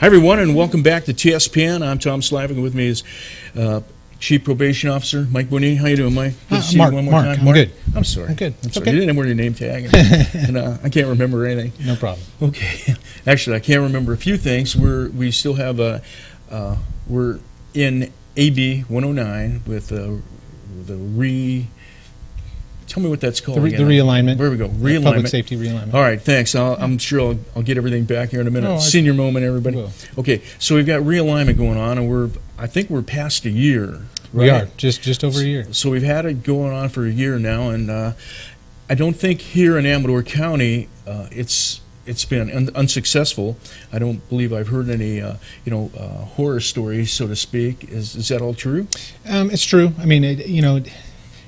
Hi, everyone, and welcome back to TSPN. I'm Tom Slivick. With me is Chief Probation Officer Mike Bonini. How you doing, Mike? Good to see you one more time. I'm good. I'm sorry. I'm good. I'm sorry. Okay. You didn't wear your name tag, and I can't remember anything. No problem. Okay. Actually, I can't remember a few things. We still have we're in AB 109 with the Tell me what that's called. The realignment. There we go. Realignment. Public safety realignment. All right, thanks. I'm sure I'll get everything back here in a minute. No, Senior moment, everybody. Will. Okay, so we've got realignment going on, and I think we're past a year. Right? We are just over a year. So we've had it going on for a year now, and I don't think here in Amador County it's been unsuccessful. I don't believe I've heard any horror stories, so to speak. Is that all true? It's true. I mean,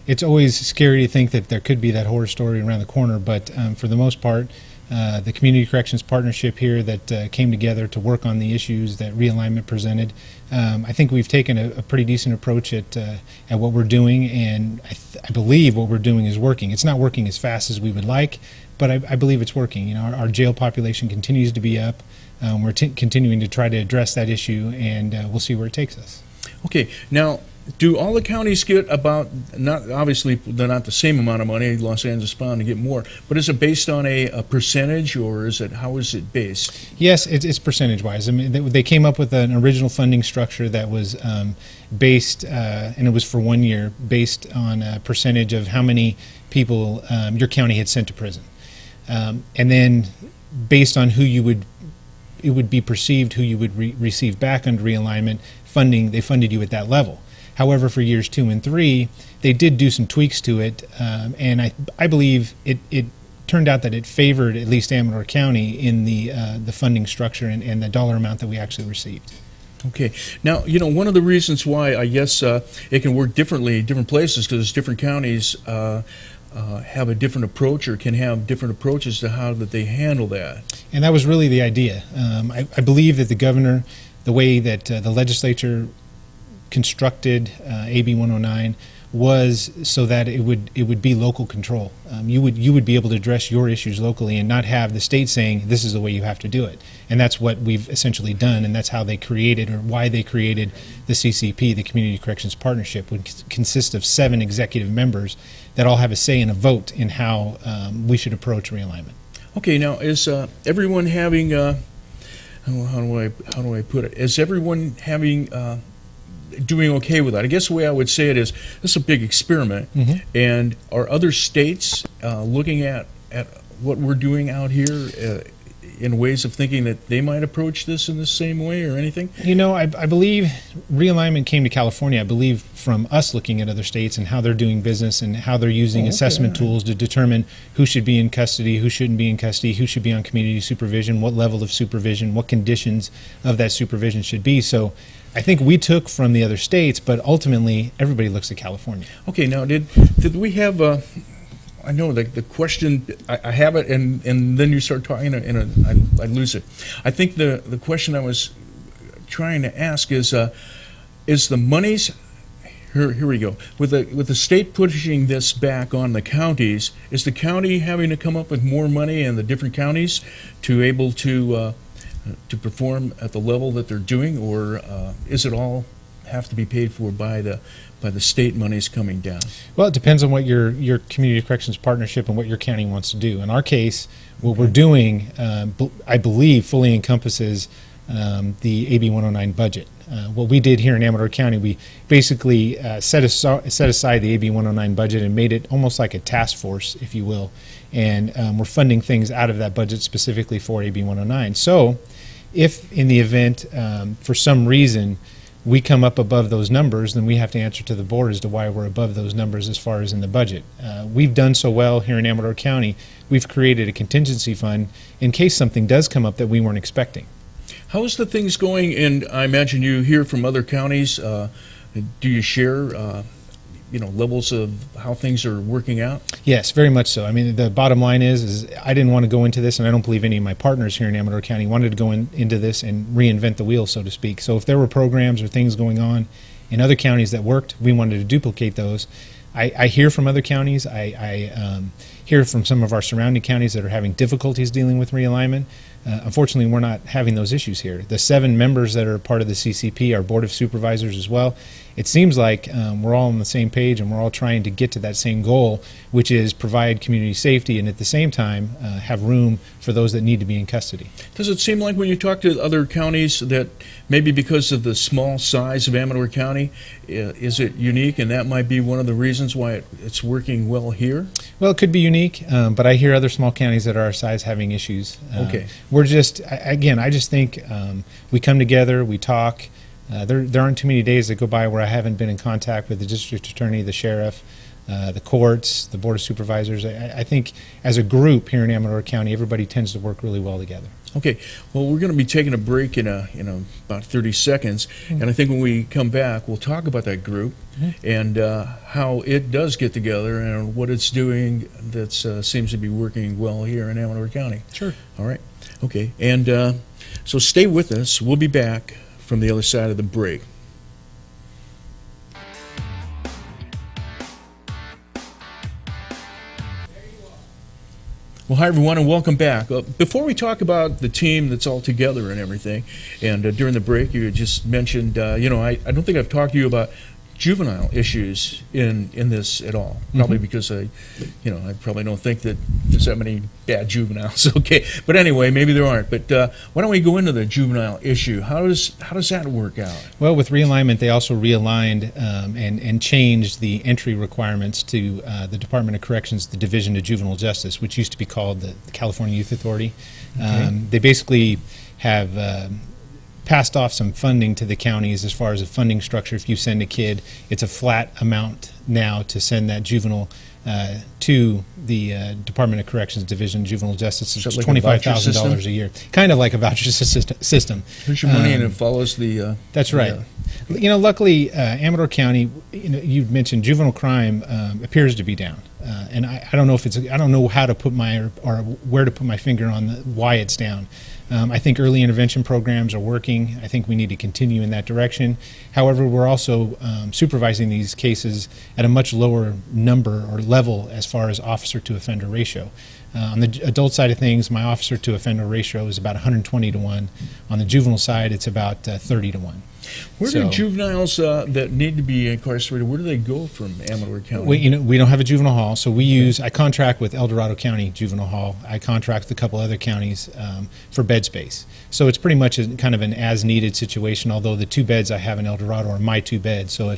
it's always scary to think that there could be that horror story around the corner, but for the most part, the Community Corrections Partnership here that came together to work on the issues that realignment presented, I think we've taken a pretty decent approach at what we're doing, and I believe what we're doing is working. It's not working as fast as we would like, but I believe it's working. Our jail population continues to be up. We're continuing to try to address that issue, and we'll see where it takes us. Okay, now, do all the counties get about, obviously they're not the same amount of money, Los Angeles bound to get more, but is it based on a percentage, or how is it based? Yes, it's percentage-wise. I mean, they came up with an original funding structure that was based, and it was for 1 year, based on a percentage of how many people your county had sent to prison. And then based on it would be perceived who you would receive back under realignment funding, they funded you at that level. However, for years 2 and 3, they did do some tweaks to it, and I believe it turned out that it favored at least Amador County in the funding structure and the dollar amount that we actually received. Okay. Now, one of the reasons why I guess it can work differently in different places, because different counties have a different approach, or can have different approaches to how that they handle that. And that was really the idea. I believe that the governor, the way that the legislature constructed AB 109 was so that it would be local control. You would be able to address your issues locally and not have the state saying this is the way you have to do it. And that's what we've essentially done, and that's how they created, or why they created, the CCP, the Community Corrections Partnership, which consists of 7 executive members that all have a say in a vote in how we should approach realignment. Okay, now is everyone having how do I put it? Is everyone having doing okay with that? I guess the way I would say it is, this is a big experiment, and are other states looking at what we're doing out here in ways of thinking that they might approach this in the same way or anything? I believe realignment came to California, I believe, from us looking at other states and how they're doing business and how they're using assessment tools to determine who should be in custody, who shouldn't be in custody, who should be on community supervision, what level of supervision, what conditions of that supervision should be. So I think we took from the other states, but ultimately everybody looks at California. Okay, now did we have I know the question, I have it, and then you start talking, I lose it. I think the question I was trying to ask is the monies, here we go, with the state pushing this back on the counties, is the county having to come up with more money in the different counties to able to perform at the level that they're doing, or is it all have to be paid for by the state monies coming down? Well, it depends on what your Community Corrections Partnership and what your county wants to do. In our case, what we're doing, I believe, fully encompasses the AB 109 budget. What we did here in Amador County, we basically set aside the AB 109 budget and made it almost like a task force, if you will, and we're funding things out of that budget specifically for AB 109. So if in the event, for some reason, we come up above those numbers, then we have to answer to the board as to why we're above those numbers as far as in the budget. We've done so well here in Amador County, we've created a contingency fund in case something does come up that we weren't expecting. How's the things going? And I imagine you hear from other counties. Do you share levels of how things are working out? Yes, very much so. I mean, the bottom line is I didn't want to go into this, and I don't believe any of my partners here in Amador County wanted to go into this and reinvent the wheel, so to speak. So if there were programs or things going on in other counties that worked, we wanted to duplicate those. I hear from other counties. hear from some of our surrounding counties that are having difficulties dealing with realignment. Unfortunately, we're not having those issues here. The 7 members that are part of the CCP are Board of Supervisors as well. It seems like we're all on the same page and we're all trying to get to that same goal, which is provide community safety and at the same time have room for those that need to be in custody. Does it seem like when you talk to other counties that maybe because of the small size of Amador County, is it unique and that might be one of the reasons why it's working well here? Well, it could be unique, but I hear other small counties that are our size having issues. Okay. We're just, again, I just think we come together, we talk. There aren't too many days that go by where I haven't been in contact with the district attorney, the sheriff, the courts, the board of supervisors. I think as a group here in Amador County, everybody tends to work really well together. Okay, well, we're going to be taking a break in about 30 seconds, and I think when we come back, we'll talk about that group and how it does get together and what it's doing that seems to be working well here in Amador County. Sure. All right. Okay, and so stay with us. We'll be back from the other side of the break. Well, hi, everyone, and welcome back. Before we talk about the team that's all together and everything, and during the break, you had just mentioned, I don't think I've talked to you about juvenile issues in this at all. Probably because I probably don't think that there's that many bad juveniles. Okay, but anyway, maybe there aren't. But why don't we go into the juvenile issue? How does that work out? Well, with realignment, they also realigned and changed the entry requirements to the Department of Corrections, the Division of Juvenile Justice, which used to be called the California Youth Authority. Okay. They basically have passed off some funding to the counties as far as a funding structure. If you send a kid, it's a flat amount now to send that juvenile to the Department of Corrections Division of Juvenile Justice. It's like $25,000 a year. Kind of like a voucher system. Here's your money and it follows the... that's right. Luckily, Amador County, you've mentioned juvenile crime appears to be down. And I don't know if I don't know how to put or where to put my finger on why it's down. I think early intervention programs are working. I think we need to continue in that direction. However, we're also supervising these cases at a much lower number or level as far as officer to offender ratio. On the adult side of things, my officer to offender ratio is about 120 to 1. On the juvenile side, it's about 30 to 1. Where do juveniles that need to be incarcerated, where do they go from Amador County? We don't have a juvenile hall, so I contract with El Dorado County Juvenile Hall. I contract with a couple other counties for bed space. So it's pretty much kind of an as-needed situation, although the 2 beds I have in El Dorado are my 2 beds. So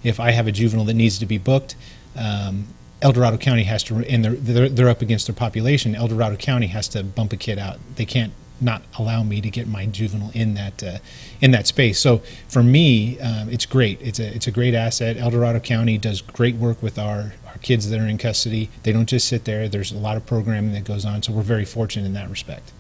if I have a juvenile that needs to be booked, El Dorado County has to, and they're up against their population, El Dorado County has to bump a kid out. They can't not allow me to get my juvenile in that space. So for me, it's great. It's a great asset. El Dorado County does great work with our kids that are in custody. They don't just sit there. There's a lot of programming that goes on, so we're very fortunate in that respect.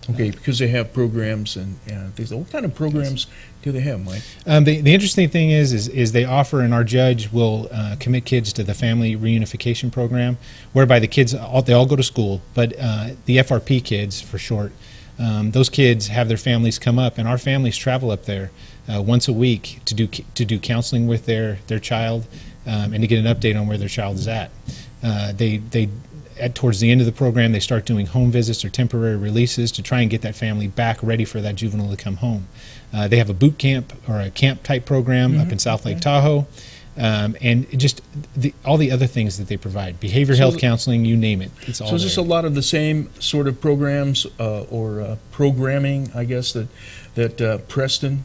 Okay, because they have programs and things. What kind of programs do they have, Mike? The interesting thing is they offer, and our judge will commit kids to the family reunification program, whereby the kids they all go to school, but the FRP kids for short. Those kids have their families come up, and our families travel up there once a week to do counseling with their child and to get an update on where their child is at. Towards the end of the program, they start doing home visits or temporary releases to try and get that family back ready for that juvenile to come home. They have a boot camp or a camp type program up in South Lake Tahoe. And just all the other things that they provide, behavior health counseling, you name it. It's all so is this a lot of the same sort of programs or programming, I guess, that Preston?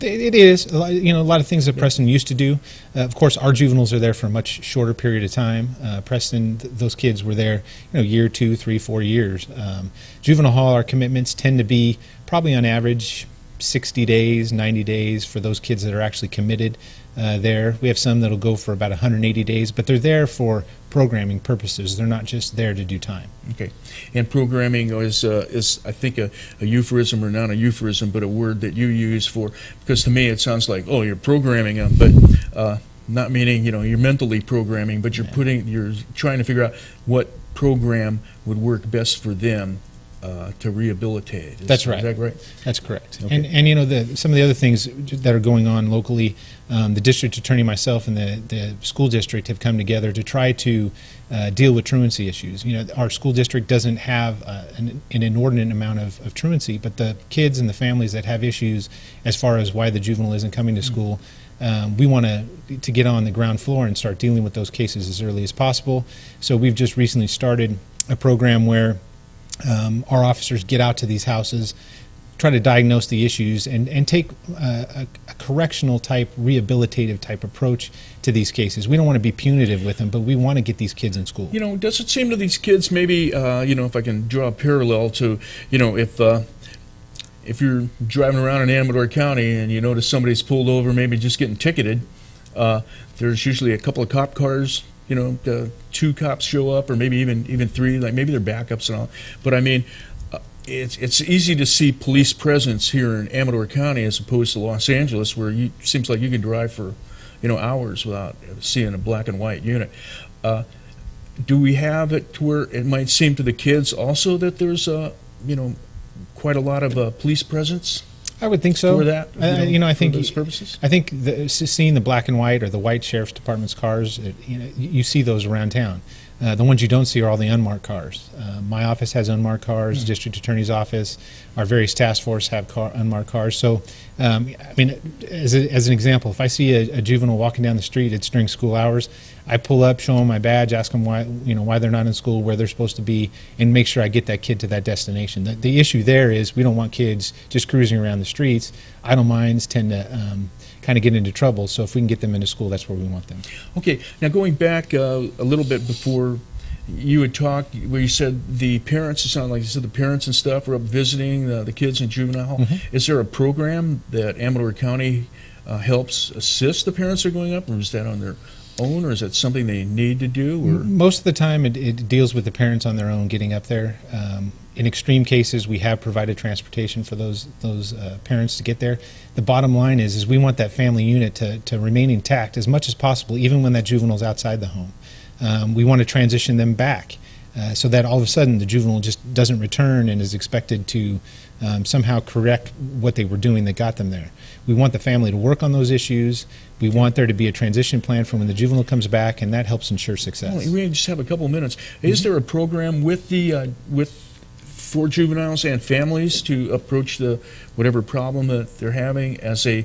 It is. A lot of things that Preston used to do. Of course, our juveniles are there for a much shorter period of time. Preston, those kids were there, year, 2, 3, 4 years. Juvenile hall, our commitments tend to be probably on average 60 days, 90 days for those kids that are actually committed there. We have some that'll go for about 180 days, but they're there for programming purposes. They're not just there to do time. Okay. And programming is I think, a euphemism or not a euphemism, but a word that you use for, because to me it sounds like, oh, you're programming them, but not meaning, you're mentally programming, but you're trying to figure out what program would work best for them to rehabilitate. That's right. Is that right? That's correct. Okay. And you know, some of the other things that are going on locally, the district attorney, myself, and the school district have come together to try to deal with truancy issues. You know, our school district doesn't have an inordinate amount of truancy, but the kids and the families that have issues as far as why the juvenile isn't coming to school, we want to get on the ground floor and start dealing with those cases as early as possible. So we've just recently started a program where our officers get out to these houses, try to diagnose the issues, and take a correctional type, rehabilitative type approach to these cases. We don't want to be punitive with them, but we want to get these kids in school. You know, does it seem to these kids maybe, you know, if I can draw a parallel to, you know, if you're driving around in Amador County and you notice somebody's pulled over, maybe just getting ticketed, there's usually a couple of cop cars. You know, 2 cops show up, or maybe even 3. Like maybe they're backups and all. But I mean, it's easy to see police presence here in Amador County as opposed to Los Angeles, where it seems like you can drive for, you know, hours without seeing a black and white unit. Do we have it to where it might seem to the kids also that there's you know, quite a lot of police presence? I would think so. For that, you know, I think for those purposes. I think seeing the black and white or the white sheriff's department's cars, you know, you see those around town. The ones you don't see are all the unmarked cars. My office has unmarked cars. District attorney's office, our various task force have unmarked cars. So, I mean, as an example, if I see a juvenile walking down the street, it's during school hours. I pull up, show them my badge, ask them why, you know, why they're not in school, where they're supposed to be, and make sure I get that kid to that destination. The issue there is we don't want kids just cruising around the streets. Idle minds tend to kind of get into trouble. So if we can get them into school, that's where we want them. Okay, now going back a little bit before you had talked, where you said the parents, it sounded like you said the parents and stuff are up visiting the kids in juvenile hall. Is there a program that Amador County helps assist the parents that are going up, or is that on their own, or is that something they need to do? Or? Most of the time it deals with the parents on their own getting up there. In extreme cases, we have provided transportation for those parents to get there. The bottom line is we want that family unit to remain intact as much as possible, even when that juvenile's outside the home. We want to transition them back so that all of a sudden the juvenile just doesn't return and is expected to somehow correct what they were doing that got them there. We want the family to work on those issues. We want there to be a transition plan for when the juvenile comes back, and that helps ensure success. Well, we just have a couple minutes. Is there a program with for juveniles and families to approach whatever problem that they're having as a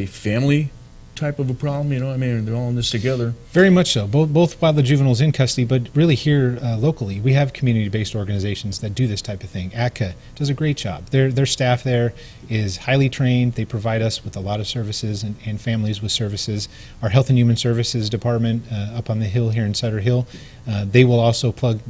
family type of a problem? You know, I mean, they're all in this together. Very much so, both while the juvenile's in custody, but really here locally, we have community-based organizations that do this type of thing. ACCA does a great job. Their staff there is highly trained. They provide us with a lot of services and families with services. Our Health and Human Services Department up on the hill here in Sutter Hill, they will also plug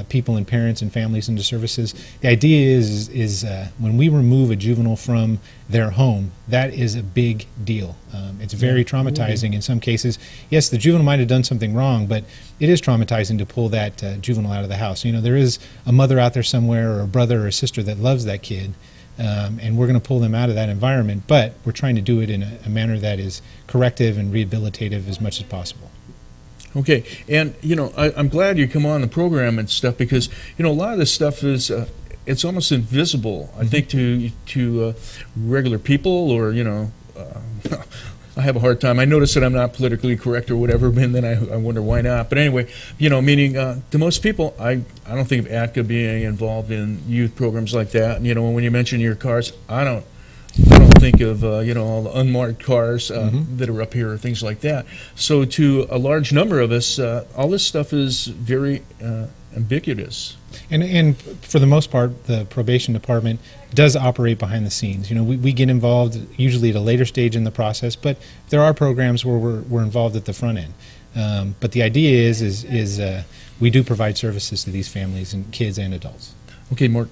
people and parents and families into services. The idea is when we remove a juvenile from their home, that is a big deal. It's very traumatizing in some cases. Yes, the juvenile might have done something wrong, but it is traumatizing to pull that juvenile out of the house. You know, there is a mother out there somewhere, or a brother or a sister that loves that kid, and we're going to pull them out of that environment, but we're trying to do it in a manner that is corrective and rehabilitative as much as possible. Okay, and you know, I'm glad you come on the program and stuff, because you know a lot of this stuff is it's almost invisible, I think, to regular people, or you know. I have a hard time. I notice that I'm not politically correct or whatever, and then I wonder why not. But anyway, you know, meaning to most people, I don't think of ATCA being involved in youth programs like that. And, you know, when you mention your cars, I don't think of you know, all the unmarked cars that are up here or things like that. So to a large number of us, all this stuff is very ambiguous. And for the most part, the probation department does operate behind the scenes. You know, we get involved usually at a later stage in the process, but there are programs where we're involved at the front end. But the idea is we do provide services to these families and kids and adults. Okay, Mark,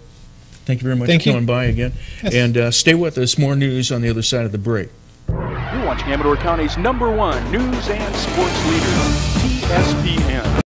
thank you very much for coming by again. Yes. And stay with us. More news on the other side of the break. You're watching Amador County's #1 news and sports leader, TSPN.